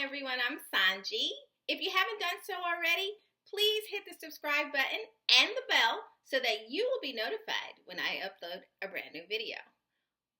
Hi everyone, I'm Sanji. If you haven't done so already, please hit the subscribe button and the bell so that you will be notified when I upload a brand new video.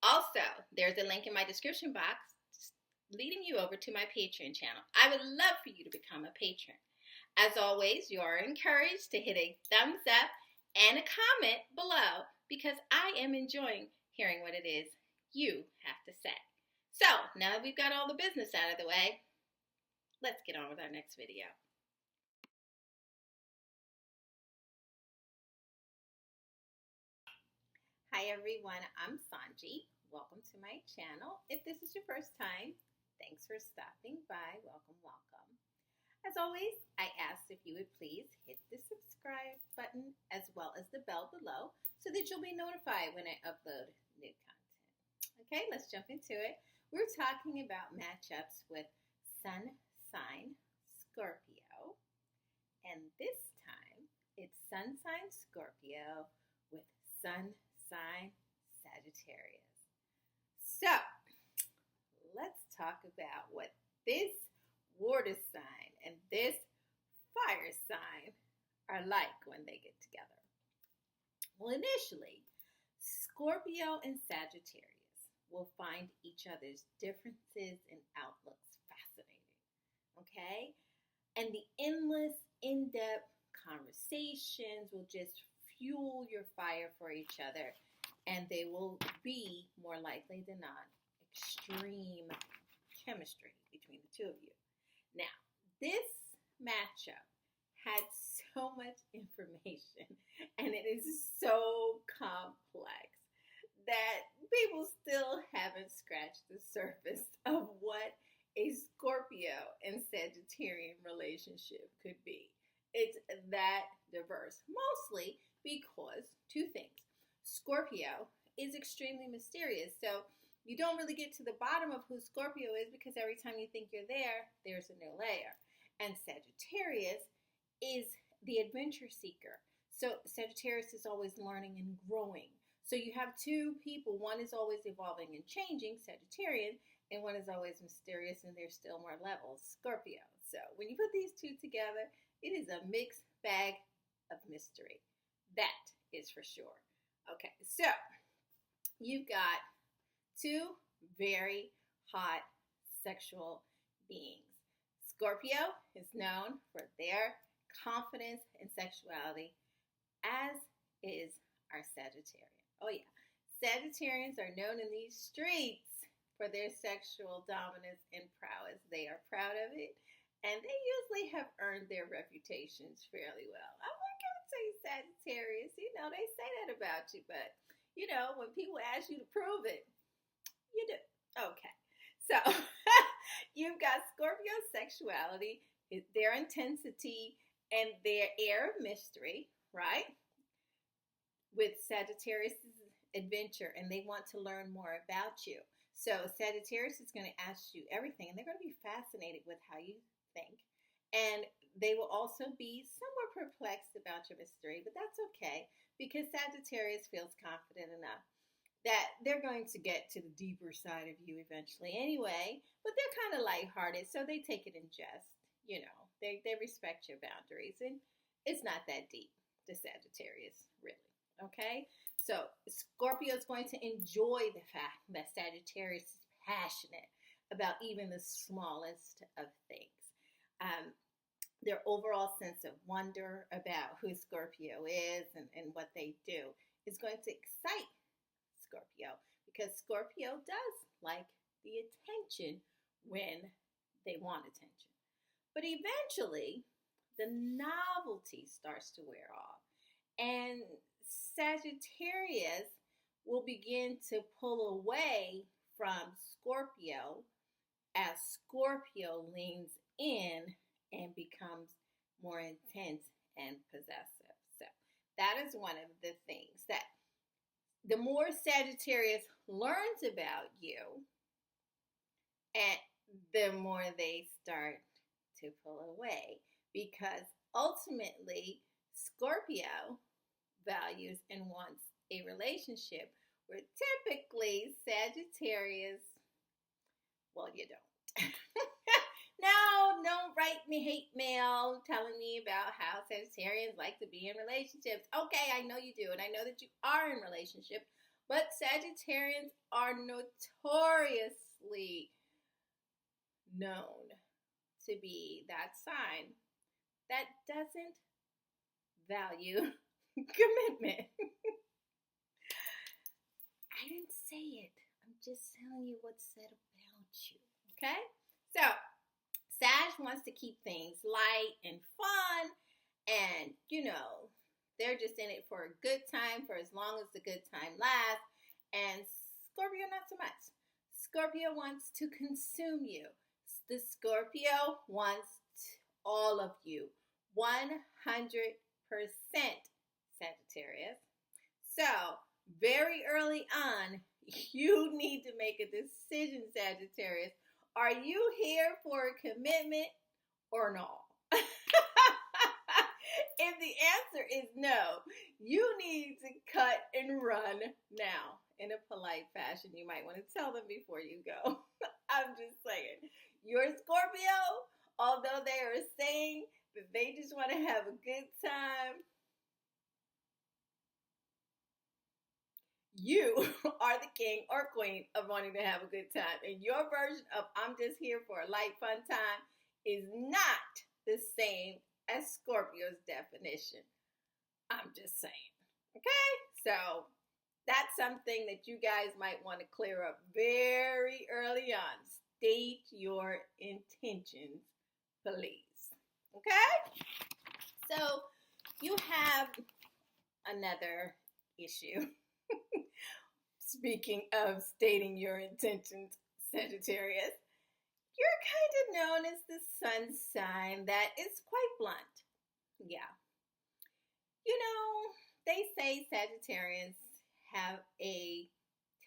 Also, there's a link in my description box leading you over to my Patreon channel. I would love for you to become a patron. As always, you are encouraged to hit a thumbs up and a comment below because I am enjoying hearing what it is you have to say. So, now that we've got all the business out of the way, let's get on with our next video. Hi everyone, I'm Sanji. Welcome to my channel. If this is your first time, thanks for stopping by. Welcome, welcome. As always, I ask if you would please hit the subscribe button as well as the bell below so that you'll be notified when I upload new content. Okay, let's jump into it. We're talking about matchups with Sun sign Scorpio, and this time it's Sun sign Scorpio with Sun sign Sagittarius. So let's talk about what this water sign and this fire sign are like when they get together. Well, initially, Scorpio and Sagittarius will find each other's differences and outlooks fascinating, okay? And the endless, in-depth conversations will just fuel your fire for each other, and they will be, more likely than not, extreme chemistry between the two of you. Now, this matchup had so much information, and it is so complex that people still haven't scratched the surface of what a Scorpio and Sagittarian relationship could be. It's that diverse, mostly because two things. Scorpio is extremely mysterious, so you don't really get to the bottom of who Scorpio is because every time you think you're there, there's a new layer. And Sagittarius is the adventure seeker. So Sagittarius is always learning and growing. So you have two people. One is always evolving and changing, Sagittarian, and one is always mysterious, and there's still more levels, Scorpio. So when you put these two together, it is a mixed bag of mystery. That is for sure. Okay, so you've got two very hot sexual beings. Scorpio is known for their confidence and sexuality, as is our Sagittarius. Oh yeah, Sagittarians are known in these streets for their sexual dominance and prowess. They are proud of it, and they usually have earned their reputations fairly well. I'm not going to say Sagittarius, they say that about you, but when people ask you to prove it, you do. Okay, so you've got Scorpio sexuality, their intensity, and their air of mystery, right? With Sagittarius' adventure, and they want to learn more about you. So Sagittarius is going to ask you everything, and they're going to be fascinated with how you think. And they will also be somewhat perplexed about your mystery, but that's okay because Sagittarius feels confident enough that they're going to get to the deeper side of you eventually anyway, but they're kind of lighthearted, so they take it in jest. They respect your boundaries, and it's not that deep to Sagittarius, really. Okay, so Scorpio is going to enjoy the fact that Sagittarius is passionate about even the smallest of things. Their overall sense of wonder about who Scorpio is and what they do is going to excite Scorpio because Scorpio does like the attention when they want attention. But eventually, the novelty starts to wear off, and Sagittarius will begin to pull away from Scorpio as Scorpio leans in and becomes more intense and possessive. So that is one of the things that the more Sagittarius learns about you, and the more they start to pull away, because ultimately Scorpio values and wants a relationship where typically Sagittarius, well, you don't. No, don't write me hate mail telling me about how Sagittarians like to be in relationships. Okay, I know you do, and I know that you are in relationships, but Sagittarians are notoriously known to be that sign that doesn't value commitment. I didn't say it. I'm just telling you what's said about you. Okay? So, Sag wants to keep things light and fun, and they're just in it for a good time for as long as the good time lasts. And Scorpio, not so much. Scorpio wants to consume you. The Scorpio wants all of you. 100% Sagittarius. So, very early on, you need to make a decision, Sagittarius. Are you here for a commitment or no? If the answer is no, you need to cut and run now. In a polite fashion, you might want to tell them before you go. I'm just saying. Your Scorpio, although they are saying that they just want to have a good time, you are the king or queen of wanting to have a good time. And your version of I'm just here for a light, fun time is not the same as Scorpio's definition. I'm just saying. Okay? So that's something that you guys might want to clear up very early on. State your intentions, please. Okay? So you have another issue. Speaking of stating your intentions, Sagittarius, you're kind of known as the sun sign that is quite blunt. Yeah. They say Sagittarians have a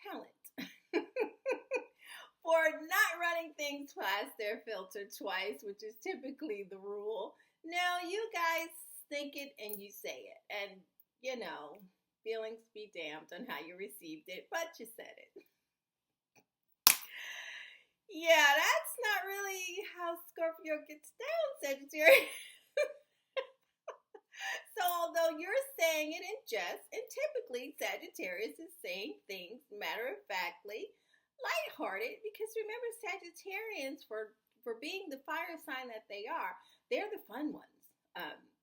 talent for not running things past their filter twice, which is typically the rule. No, you guys think it and you say it. And, feelings be damned on how you received it, but you said it. Yeah, that's not really how Scorpio gets down, Sagittarius. So although you're saying it in jest, and typically Sagittarius is saying things matter-of-factly, lighthearted, because remember Sagittarians, for being the fire sign that they are, they're the fun ones.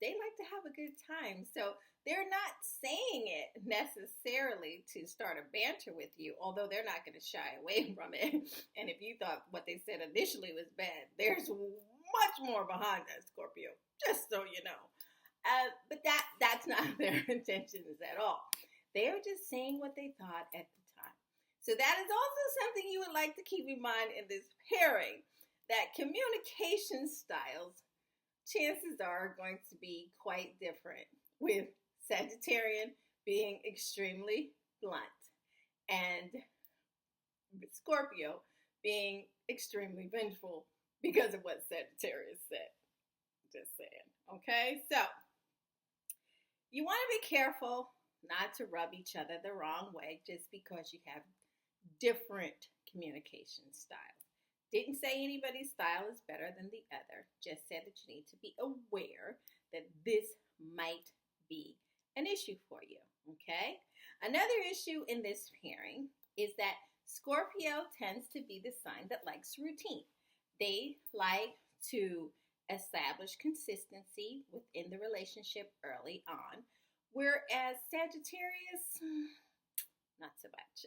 They like to have a good time. So they're not saying it necessarily to start a banter with you, although they're not going to shy away from it. And if you thought what they said initially was bad, there's much more behind that, Scorpio, just so you know. But that's not their intentions at all. They are just saying what they thought at the time. So that is also something you would like to keep in mind in this pairing, that communication styles, chances are going to be quite different, with Sagittarian being extremely blunt and Scorpio being extremely vengeful because of what Sagittarius said. Just saying. Okay, so you want to be careful not to rub each other the wrong way just because you have different communication styles. Didn't say anybody's style is better than the other. Just said that you need to be aware that this might be an issue for you, okay? Another issue in this pairing is that Scorpio tends to be the sign that likes routine. They like to establish consistency within the relationship early on, whereas Sagittarius, not so much.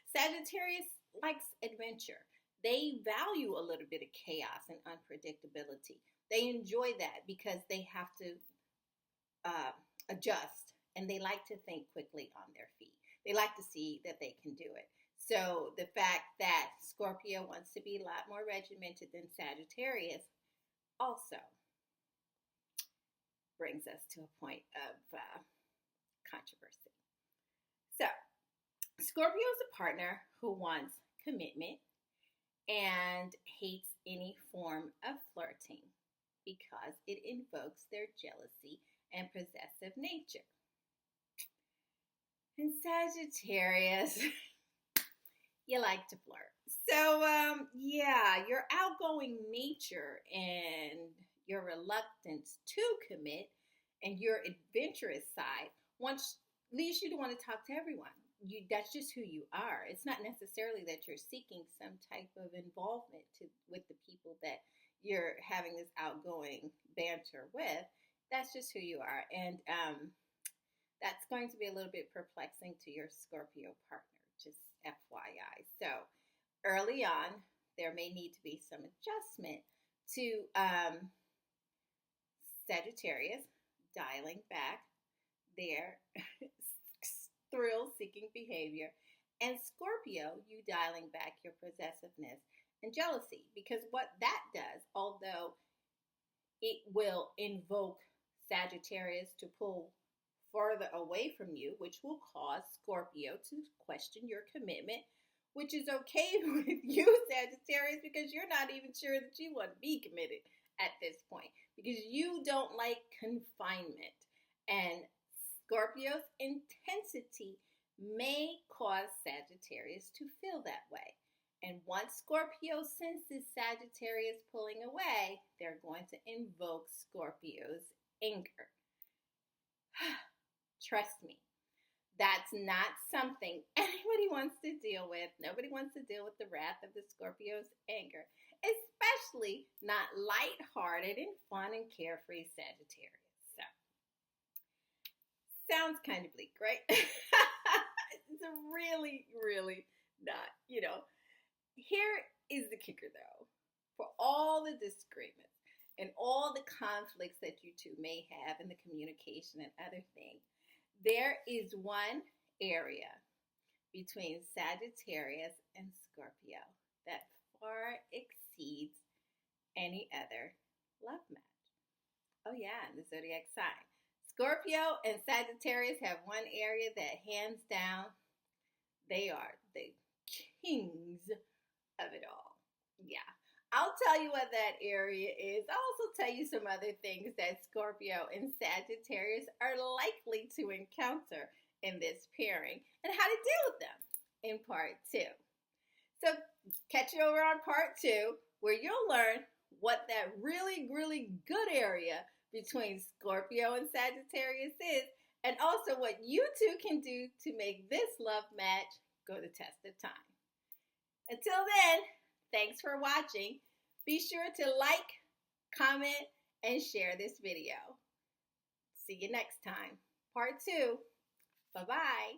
Sagittarius likes adventure. They value a little bit of chaos and unpredictability. They enjoy that because they have to adjust, and they like to think quickly on their feet. They like to see that they can do it. So the fact that Scorpio wants to be a lot more regimented than Sagittarius also brings us to a point of controversy. So Scorpio is a partner who wants commitment and hates any form of flirting because it invokes their jealousy and possessive nature. And Sagittarius, you like to flirt. Yeah, your outgoing nature and your reluctance to commit and your adventurous side wants leads you to want to talk to everyone. That's just who you are. It's not necessarily that you're seeking some type of involvement with the people that you're having this outgoing banter with. That's just who you are, and that's going to be a little bit perplexing to your Scorpio partner. Just FYI. So early on, there may need to be some adjustment to Sagittarius dialing back their thrill-seeking behavior, and Scorpio, you dialing back your possessiveness and jealousy. Because what that does, although it will invoke Sagittarius to pull further away from you, which will cause Scorpio to question your commitment, which is okay with you, Sagittarius, because you're not even sure that you want to be committed at this point, because you don't like confinement. And Scorpio's intensity may cause Sagittarius to feel that way. And once Scorpio senses Sagittarius pulling away, they're going to invoke Scorpio's anger. Trust me, that's not something anybody wants to deal with. Nobody wants to deal with the wrath of the Scorpio's anger, especially not lighthearted and fun and carefree Sagittarius. So, sounds kind of bleak, right? It's really, really not, Here is the kicker, though. For all the disagreements and all the conflicts that you two may have in the communication and other things, there is one area between Sagittarius and Scorpio that far exceeds any other love match. Oh yeah, the zodiac sign. Scorpio and Sagittarius have one area that hands down, they are the kings of it all. Yeah. I'll tell you what that area is. I'll also tell you some other things that Scorpio and Sagittarius are likely to encounter in this pairing and how to deal with them in part 2. So catch you over on part 2, where you'll learn what that really, really good area between Scorpio and Sagittarius is, and also what you two can do to make this love match go the test of time. Until then, thanks for watching. Be sure to like, comment, and share this video. See you next time. Part 2. Bye-bye.